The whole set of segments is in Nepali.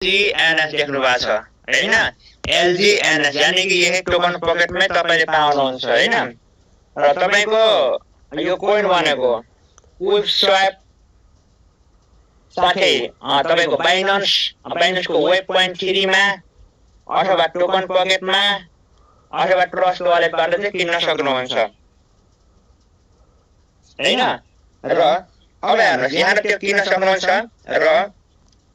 LGNS लेख्नु भएको छ हैन LGNS यानी कि यही टोकन पकेटमै तपाईले पाउनुहुन्छ हैन र तपाईको यो कोइन भनेको वेब स्वाप साथै तपाईको बाइनान्सको वेब पोइन्ट 3 मा अथवा टोकन पकेटमा अथवा ट्रस्ट वालेटबाट चाहिँ किन्न सक्नुहुन्छ हैन र अब हेर्नुस् यहाँ त्यो किन्न सक्नुहुन्छ र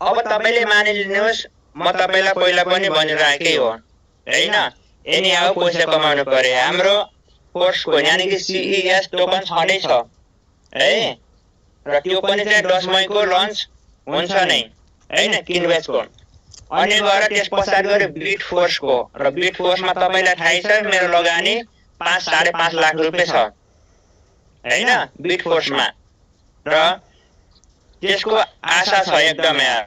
अब तपाईले मानिलिनुस् म तपाईलाई पहिला पनि भनिराखेकै हो हैन एनी हाउ पैसा कमाउनु पर्यो हाम्रो फोर्सको यानी कि CES टोकन छँदै छ है र त्यो पनि चाहिँ 10 मईको लन्च हुन्छ नै हैन किनबेचको अनि गएर त्यसपछाडी गएर बिट फोर्सको र बिट फोर्समा तपाईलाई थाहै छ मेरो लगानी 5.5 लाख रुपैयाँ छ हैन बिट फोर्समा र त्यसको आशा छ एकदम यार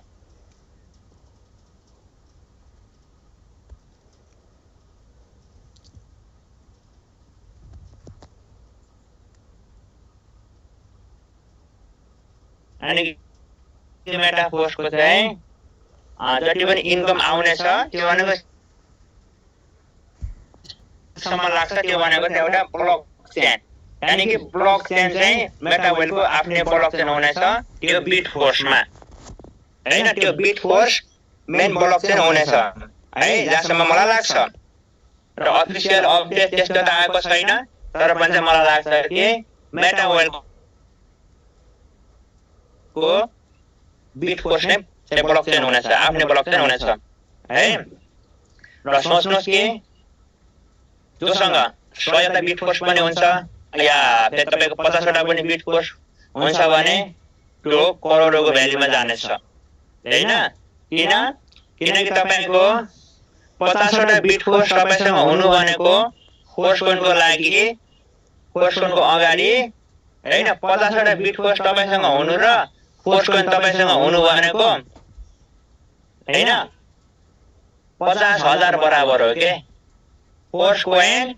अनि मेटा फोर्सको चाहिँ जति पनि इन्कम आउने छ त्यो भनेको सम्म लाग्छ त्यो भनेको चाहिँ एउटा ब्लकचेन यानी कि ब्लकचेन चाहिँ मेटावेलको आफ्नै ब्लकचेन हुनेछ त्यो बिट फोर्समा हैन त्यो बिट फोर्स मेन ब्लकचेन हुनेछ है जसम्म मलाई लाग्छ र अफिसियल अपडेट त्यस्तो त आएको छैन तर पनि चाहिँ मलाई लाग्छ कि मेटावेलको बिट फोर्स नै चाहिँ ब्लकचेन हुनेछ आफ्नै ब्लकचेन हुनेछ है र सोच्नुस् कि जोसँग 100 बिट फोर्स पनि हुन्छ या फेरि तपाईको 50 वटा पनि बिट फोर्स हुन्छ भने त्यो करोडको भ्यालुमा जानेछ हैन किनकि तपाईको 50 वटा बिट फोर्स तपाईसँग हुनु भनेको फोर्सकोइनको लागि फोर्सकोइनको अगाडि हैन 50 वटा बिट फोर्स तपाईसँग हुनु र फोर्सकोइन तपाईसँग हुनु भनेको हैन 50,000 बराबर हो के फोर्सकोइन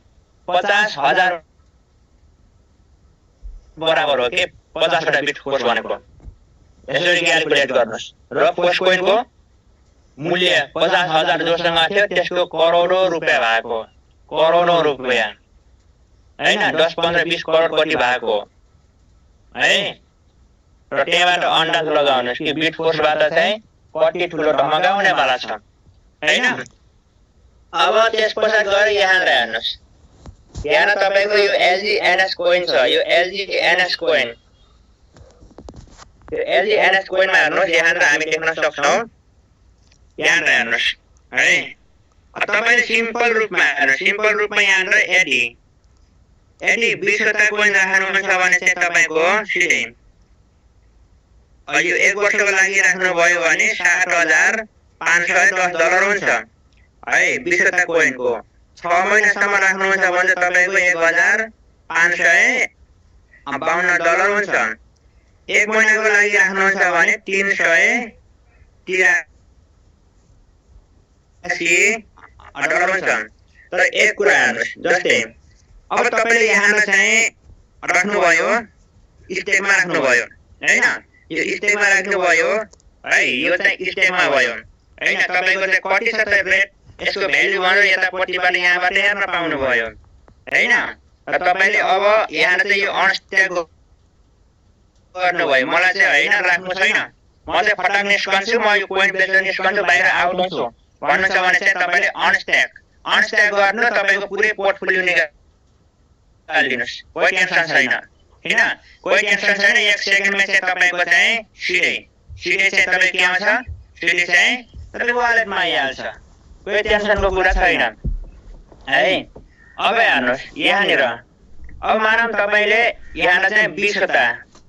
50,000 बराबर हो के 50 वटा बिट फोर्स भनेको यसरी क्याल्कुलेट गर्नुस् र फोर्सकोइनको मूल्य 50,000 जोसँग थियो त्यसको करोडौं रुपैयाँ भएको करोडौं रुपैयाँ हैन 10 15 20 करोड कति भएको है र त्यहाँबाट अन्दाज लगाउनुस् कि बिट फोर्सबाट चाहिँ कति ठुलो धमाका हुने वाला छ हैन अब त्यसपछि गएर यहाँ हेर्नुस् यहाँ तपाईको यो LGNS कोइन छ यो LGNS कोइन यो LGNS कोइनमा हेर्नुस् यहाँ हामी देख्न सक्छौं यहाँ हेर्नुस् है तपाईले सिम्पल रूपमा यहाँ एडी 20 वटा कोइन राख्नुहुन्छ भने चाहिँ तपाईको सिधै यो 1 वर्षको लागि राख्नु भयो भने $7,510 हुन्छ है 20 वटा कोइनको 6 महिनासम्म राख्नुहुन्छ भने तपाईको $1,552 हुन्छ 1 महिनाको लागि राख्नुहुन्छ भने $383 हुन्छ तर एक कुरा हेर्नुस् जस्तै अब तपाईले यहाँ चाहिँ राख्नुभयो स्टेकमा राख्नुभयो हैन यो स्टेकमा राख्नुभयो है यो चाहिँ स्टेकमा भयो हैन तपाईको चाहिँ कति छ त रेट यसको भ्यालु भनेर यतापट्टिबाट यहाँबाट हेर्न पाउनु भयो हैन र तपाईले अब यहाँ चाहिँ यो अनस्टेक गर्नुभयो मलाई चाहिँ हैन राख्नु छैन म चाहिँ फटाक निस्कन्छु म यो कोइन बेचेर निस्कन्छु बाहिर आउट हुन्छु भन्नु छ भने चाहिँ तपाईले अनस्टेक गर्नु तपाईको पुरै पोर्टफोलियो निकालिदिनुस् कोही टेन्सन छैन हैन कोही टेन्सन छैन 1 सेकेन्डमा चाहिँ तपाईको चाहिँ सिधै चाहिँ तपाई के आउँछ सिधै चाहिँ तपाईको वालेटमा आइहाल्छ कोही टेन्सनको कुरा छैन है अब हेर्नुस् यहाँनिर अब मानौं तपाईले यहाँ चाहिँ 20 वटा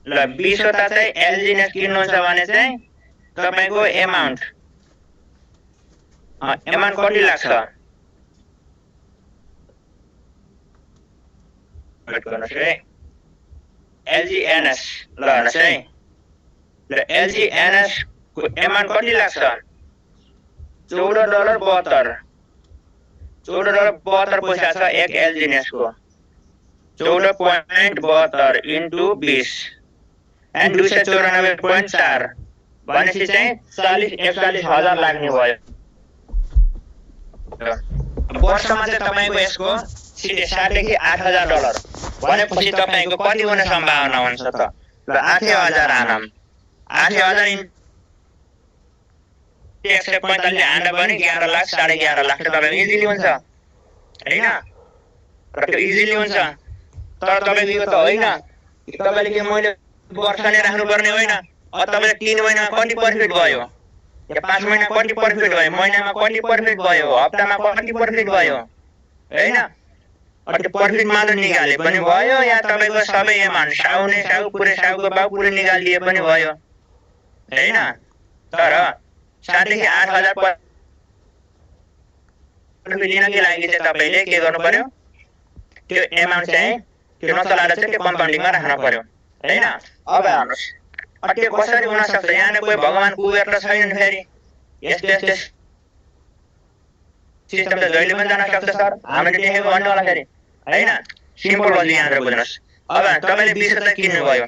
ल 20 वटा चाहिँ LGNS किन्नुहुन्छ भने चाहिँ तपाईको अमाउन्ट कति लाग्छ वेट गर्नुस् है LGNS ल हेर्नुस् है ल LGNS को अमाउन्ट कति लाग्छ $14.72 पैसा छ एक LGNS को 14.72 into 20 and 294.4 भनेपछि चाहिँ 40-41,000 लाग्ने भयो। वर्षमा चाहिँ तपाईको यसको सिधै $7,000 देखि $8,000 भनेपछि तपाईको कति हुने सम्भावना हुन्छ त? ल 8,000 आनम 8,000 145 हान्दा पनि 11 लाख 11.5 लाख तपाईको इजिली हुन्छ हैन? र त्यो इजिली हुन्छ। तर तपाईको यो त होइन, तपाईले के मैले वर्ष नै राख्नु पर्ने होइन। अब तपाईले 3 महिनामा कति प्रफिट भयो, या 5 महिना कति प्रफिट भयो, महिनामा कति प्रफिट भयो, हप्तामा कति प्रफिट भयो हैन? अनि प्रफिट मात्र निकाले पनि भयो, या तपाईको सबै एमाउन्ट साउको बाउ पुरै निकालिदिए पनि भयो हैन? तर 7 देखि 8,000 प्रफिट लिनकै लागि चाहिँ तपाईले के गर्नु पर्यो, त्यो एमाउन्ट चाहिँ त्यो नचलाएर चाहिँ त्यो कम्पाउन्डिङमा राख्नु पर्यो हैन? अब हेर्नुस्, त्यो कसरी हुन सक्छ? यहाँ कोही भगवान कुबेर त छैनन् फेरि। यस्तो सिस्टम त जहिले पनि जान सक्छ सर, हामीले देखेको भन्नु होला फेरि हैन? सिम्पल लजिक यहाँबाट बुझ्नुस्। अब तपाईले 20,000 किन्नु भयो,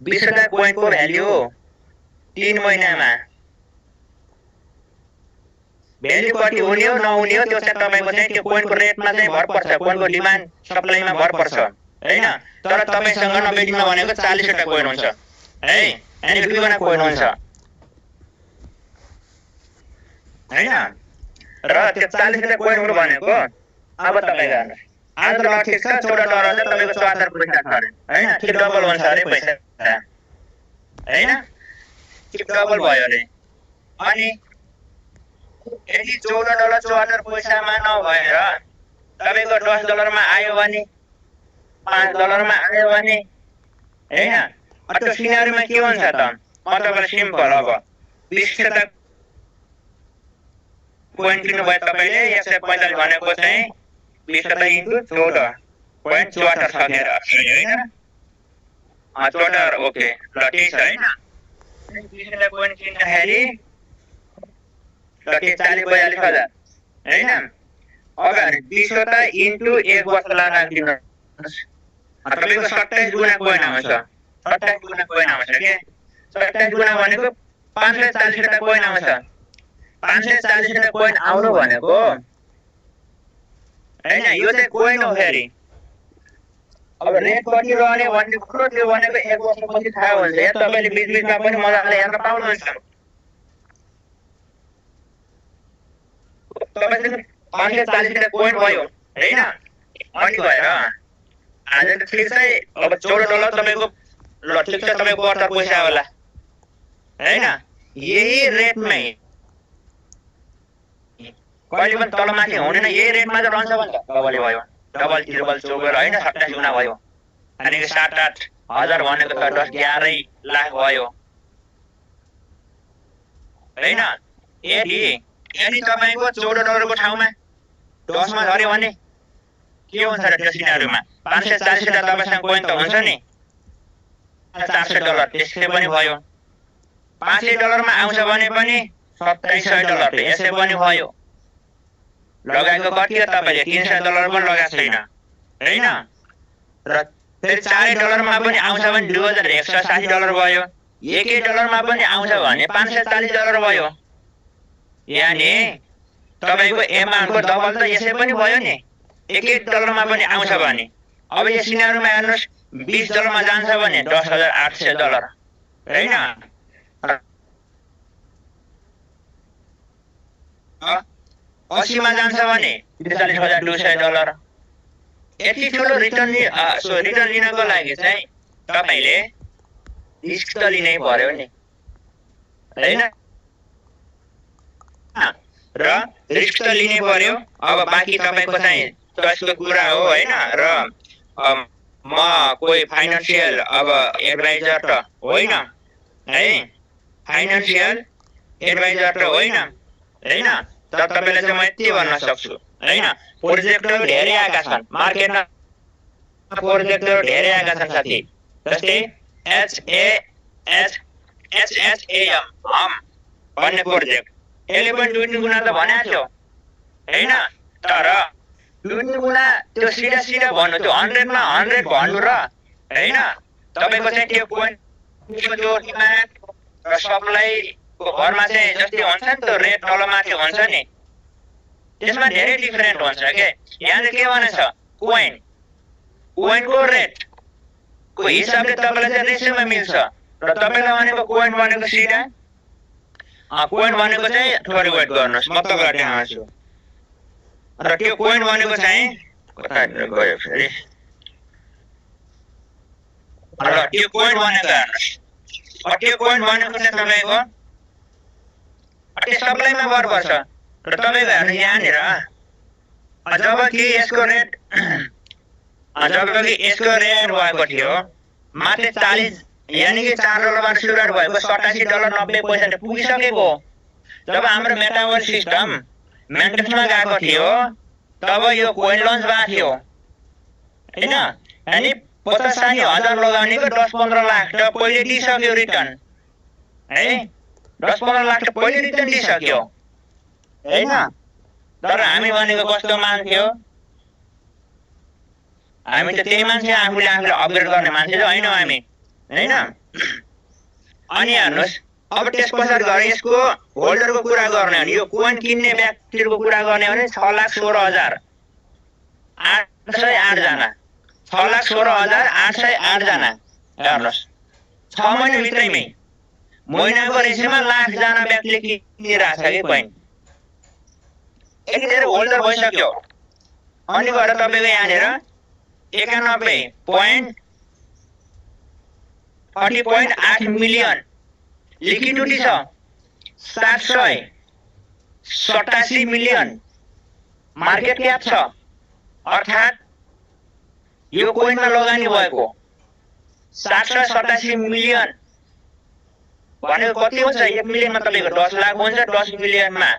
20,000 कोइनको भ्याल्यु 3 महिनामा भ्याल्यु कति हुने हो नहुने हो त्यो चाहिँ तपाईको चाहिँ त्यो कोइनको रेटमा चाहिँ भर पर्छ, कोइनको डिमान्ड सप्लाईमा भर पर्छ हैन? तर तपाईसँग नबेच्न भनेको 40 वटा कोइन हुन्छ है, अनि 2 वटा कोइन हुन्छ हैन? र त्यो 40 वटा कोइन भनेको अब तपाईको हेर्नुस्, आज ल ठिक छ $14 चाहिँ तपाईको 74 पैसा छ अरे हैन? त्यो डबल हुन्छ अरे पैसा हैन? त्यो डबल भयो अरे। अनि यदि $14 74 पैसामा नभएर तपाईको $10 मा आयो भने, $5 मा आयो भने हैन? त्यो सिनारीमा के हुन्छ त? म तपाईलाई सिम्पल, अब 20,000 कोइन किन्नु भयो तपाईले, 145 भनेको चाहिँ 20,000 इन्टु 14.74 सकेर हैन? 14 ओके ल ठीक छ हैन? 20,000 कोइन किन्दाखेरि ल के 40-42,000 हैन? अब 20,000 इन्टु 1 वर्ष राखिदिनुहोस्, तपाईको 27 गुणा कोइन आउँछ। 27 गुणा कोइन आउँछ के? 27 गुणा भनेको 540 वटा कोइन आउँछ। 540 वटा कोइन आउनु भनेको हैन? यो चाहिँ कोइन हो फेरि। अब रेट कति रहने भन्ने कुरो त्यो भनेको 1 वर्षपछि थाहा हुन्छ। या तपाईले बीचमा पनि मजाले हेर्न पाउनुहुन्छ। तपाईले 540 वटा कोइन भयो हैन? अनि भएर आज त ठिक छ, अब $14 तपाईको ल ठिक छ, तपाईको 72 पैसा होला हैन? यही रेटमै कहिले पनि तलमाथि हुँदैन, यही रेटमा चाहिँ रहन्छ भने डबल भयो, डबल ट्रिपल चौबल हैन? 27 गुणा भयो अनि 7-8 हजार भनेको त 10-11 लाख भयो हैन? यदि तपाईको $14 को ठाउँमा 10 मा झर्यो भने के हुन्छ र? त्यो सिनारीमा 540 वटा तपाईसँग कोइन त हुन्छ नि, $400 त्यसै पनि भयो। $500 मा आउँछ भने पनि $2,700 यसै पनि भयो। लगाएको कति हो तपाईले? $300 पनि लगाएको छैन हैन? र फेरि $4 मा पनि आउँछ भने $2,180 भयो। $1 मा पनि आउँछ भने $540 भयो। यानी तपाईको एमाउन्टको डबल त यसै पनि भयो नि, $1 मा पनि आउँछ भने। अब यो सिनारीमा हेर्नुस्, $20 मा जान्छ भने $10,800 हैन? 80 मा जान्छ भने $43,200। यति ठुलो रिटर्न लिनको लागि चाहिँ तपाईले रिस्क त लिनै पर्यो नि हैन? र रिस्क त लिनै पर्यो। अब बाँकी तपाईको चाहिँ चोइसको कुरा हो हैन? र म कोही फाइनान्शियल अब एडभाइजर त होइन है, फाइनान्शियल एडभाइजर त होइन हैन? तर तपाईले चाहिँ म यति भन्न सक्छु हैन? प्रोजेक्टहरु धेरै आएका छन् मार्केटमा, प्रोजेक्टहरु धेरै आएका छन् साथी। जस्तै HASAM भन्ने प्रोजेक्ट, यसले पनि 2 गुणा त भनेको थियो हैन? तर 2 गुणा त्यो सिधा भन्नु, त्यो 100 मा 100 भन्नु र हैन? तपाईको चाहिँ त्यो पोइन्टको जो डिमान्ड र सप्लाईको घरमा चाहिँ जस्तै हुन्छ नि त रेट तलमाथि हुन्छ नि त्यसमा धेरै डिफरेन्ट हुन्छ के यहाँ चाहिँ के भनेछ कोइनको रेटको हिसाबले तपाईँलाई चाहिँ रेसियोमा मिल्छ र तपाईँलाई भनेको कोइन भनेको सिधा कोइन भनेको चाहिँ थोरै वेट गर्नुहोस् म तपाईँलाई देखाउँछु र त्यो कोइन भनेको चाहिँ कता गयो फेरि र त्यो कोइन भनेको हेर्नुहोस् त्यो कोइन भनेको चाहिँ तपाईँको त्यो सबैमा बराबर छ र तपाईँको हेर्नु यहाँनिर जब कि यसको रेट भएको थियो मात्रै 40 यानी कि $4 सुरुवात भएको $87.90 पुगिसकेको जब हाम्रो मेटाबोल सिस्टम मेन्टेन्समा गएको थियो तब यो कोइन लन्च भएको थियो हैन अनि 50-60 हजार लगाउनेको 10-15 लाख त पहिले दिइसक्यो रिटर्न है 10-15 लाख त पहिले रिटर्न दिइसक्यो हैन तर हामी भनेको कस्तो मान्छे हो हामी त त्यही मान्छे आफूले आफूलाई अपग्रेड गर्ने मान्छे त हैन हामी हैन अनि हेर्नुस् अब त्यसपछि गएर यसको होल्डरको कुरा गर्ने भने यो कोइन किन्ने व्यक्तिको कुरा गर्ने भने 6,16,000 808 जना 6,16,808 जना हेर्नुस् 6 महिना भित्रैमै महिनाको रेसियोमा लाख जना व्यक्तिले किनिरहेछ के कोइन यति धेरै होल्डर भइसक्यो अनि गएर तपाईको यहाँनिर 91.30.8 मिलियन लिक्विडिटी छ 787 मिलियन मार्केट क्याप छ अर्थात् यो कोइनमा लगानी भएको 787 मिलियन भनेको कति हुन्छ 1 मिलियनमा तपाईको 10 लाख हुन्छ 10 मिलियनमा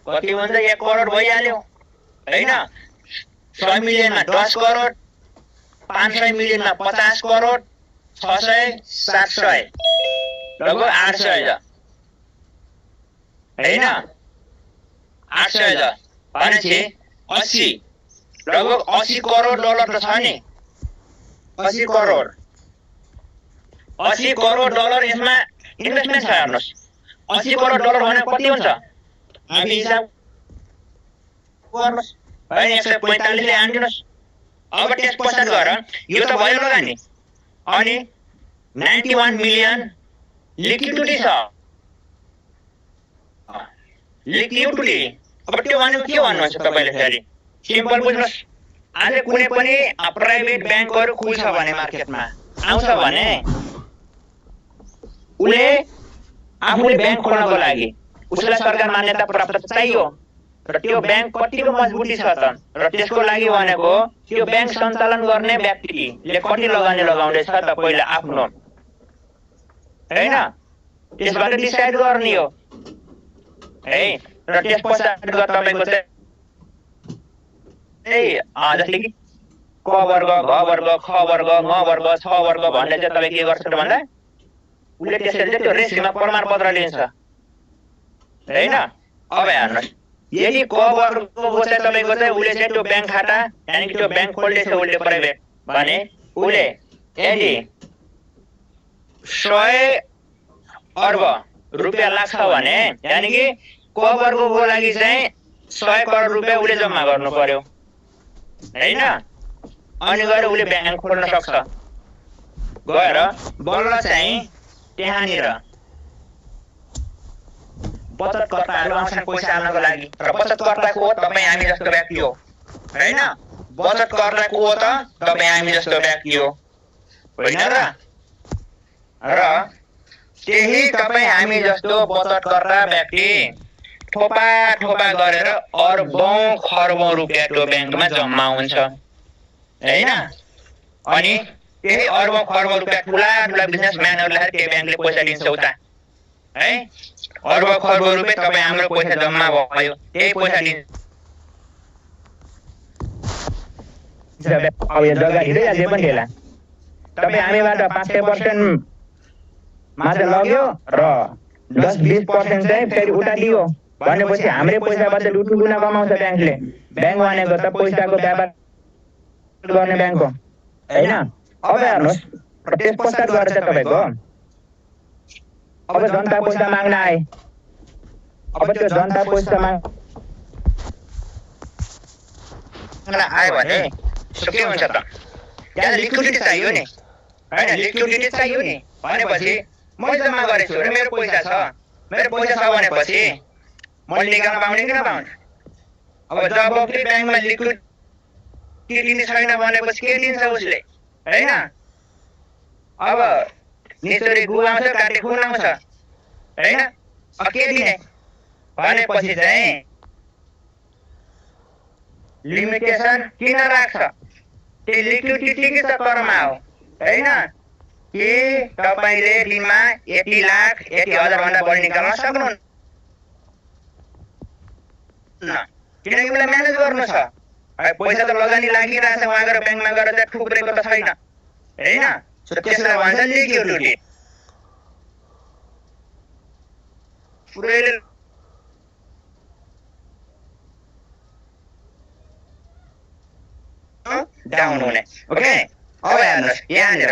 कति हुन्छ 1 करोड भइहाल्यो हैन 100 मिलियनमा 10 करोड 500 मिलियनमा 50 करोड 600 700 लगभग 800 हैन 800 भनेपछि 80 लगभग 80 करोड डलर त छ नि 80 करोड डलर यसमा इन्भेस्टमेन्ट छ हेर्नुस् 80 करोड डलर भने कति हुन्छ हामी हिसाब गर्नुस् हैन 145 ले हान्दिनुस् अब त्यसपछि गएर यो त भयो लगानी अनि 91 मिलियन लिक्विडिटी छ लिक्विडिटी अब त्यो भनेको के भन्नुहुन्छ तपाईले फेरि सिम्पल बुझ्नुस् आज कुनै पनि प्राइभेट ब्याङ्कहरु खुल्छ भने मार्केटमा आउँछ भने उले आफूले ब्याङ्क खोल्नको लागि उसलाई सरकार मान्यता प्राप्त चाहियो र त्यो ब्याङ्क कतिको मजबुती छ त र त्यसको लागि भनेको त्यो ब्याङ्क सञ्चालन गर्ने व्यक्तिले कति लगानी लगाउँदैछ त पहिला आफ्नो हैन त्यसबाट डिसाइड गर्ने हो है र त्यसपछि तपाईको चाहिँ जस्तै कि क वर्ग घ वर्ग ख वर्ग ङ वर्ग छ वर्ग भन्ने चाहिँ तपाई के गर्छ त भन्दा उले त्यसरी चाहिँ त्यो रेसियोमा प्रमाणपत्र लिन्छ हैन अब हेर्नुस् यदि क वर्गको चाहिँ तपाईको चाहिँ उले चाहिँ त्यो ब्याङ्क खाता यानी कि त्यो ब्याङ्क खोल्दैछ उले प्राइभेट भने उले यदि 100 अर्ब रुपैयाँ लाग्छ भने यानी कि क वर्गको लागि चाहिँ 100 करोड रुपैयाँ उले जम्मा गर्नु पर्यो हैन अनि गएर उले ब्याङ्क खोल्न सक्छ गएर बल्ल चाहिँ त्यहाँनिर बचतकर्ताहरु आउँछन् पैसा हाल्नको लागि र बचतकर्ताको हो तपाई हामी जस्तो व्यक्ति हो हैन बचतकर्ताको हो त तपाई हामी जस्तो व्यक्ति हो हैन र त्यही तपाई हामी जस्तो बचतकर्ता व्यक्ति थोपा गरेर अर्बौं खर्बौं रुपैयाँ त्यो ब्याङ्कमा जम्मा हुन्छ हैन अनि त्यही अर्बौं खर्बौं रुपैयाँ ठुला बिजनेसम्यानहरुलाई त्यही ब्याङ्कले पैसा दिन्छ उता है अर्बौं खर्बौं रुपैयाँ तपाई हाम्रो पैसा जम्मा भयो त्यही पैसा दिन्छ अब यो जग्गा हिँड्दै अझै पनि होला तपाई हामीबाट 5% मात्र लग्यो र 10-20% चाहिँ फेरि उता दियो भनेपछि हाम्रै पैसाबाट लुटुलुना कमाउँछ ब्याङ्कले ब्याङ्क भनेको त पैसाको व्यापार गर्ने ब्याङ्क हो हैन अब हेर्नुस् त्यस पश्चात गएर चाहिँ तपाईको अब जनता पैसा माग्न आए, अब त्यो जनता पैसा माग्न आयो भने के हुन्छ त? त्यहाँ लिक्विडिटी चाहियो नि, होइन? लिक्विडिटी चाहियो नि भनेपछि मैले जम्मा गरेको छु र मेरो पैसा छ, मेरो पैसा छ भनेपछि मैले निकाल्न पाउने कि नपाउने? अब जब फेरि ब्याङ्कमा लिक्विडिटी छैन भनेपछि के दिन्छ उसले, होइन? अब निचोरी गु आउँछ, काटे खुन आउँछ, होइन? के दिने भनेपछि चाहिँ लिमिटेसन किन राख्छ? त्यो लिक्विडिटी के छ करमा हो, होइन? कि तपाईले दिनमा यति लाख यति हजार भन्दा बढी निकाल्न सक्नुहुन्न, किनकि उसलाई म्यानेज गर्नु छ। पैसा त लगानी लागिरहेछ, उहाँ गएर ब्याङ्कमा गएर चाहिँ ठुक्रेको त छैन, होइन? त्यसलाई भन्छ लिक्विडिटी। पुरैले डाउन हुने। ओके, अब हेर्नुहोस् यहाँनिर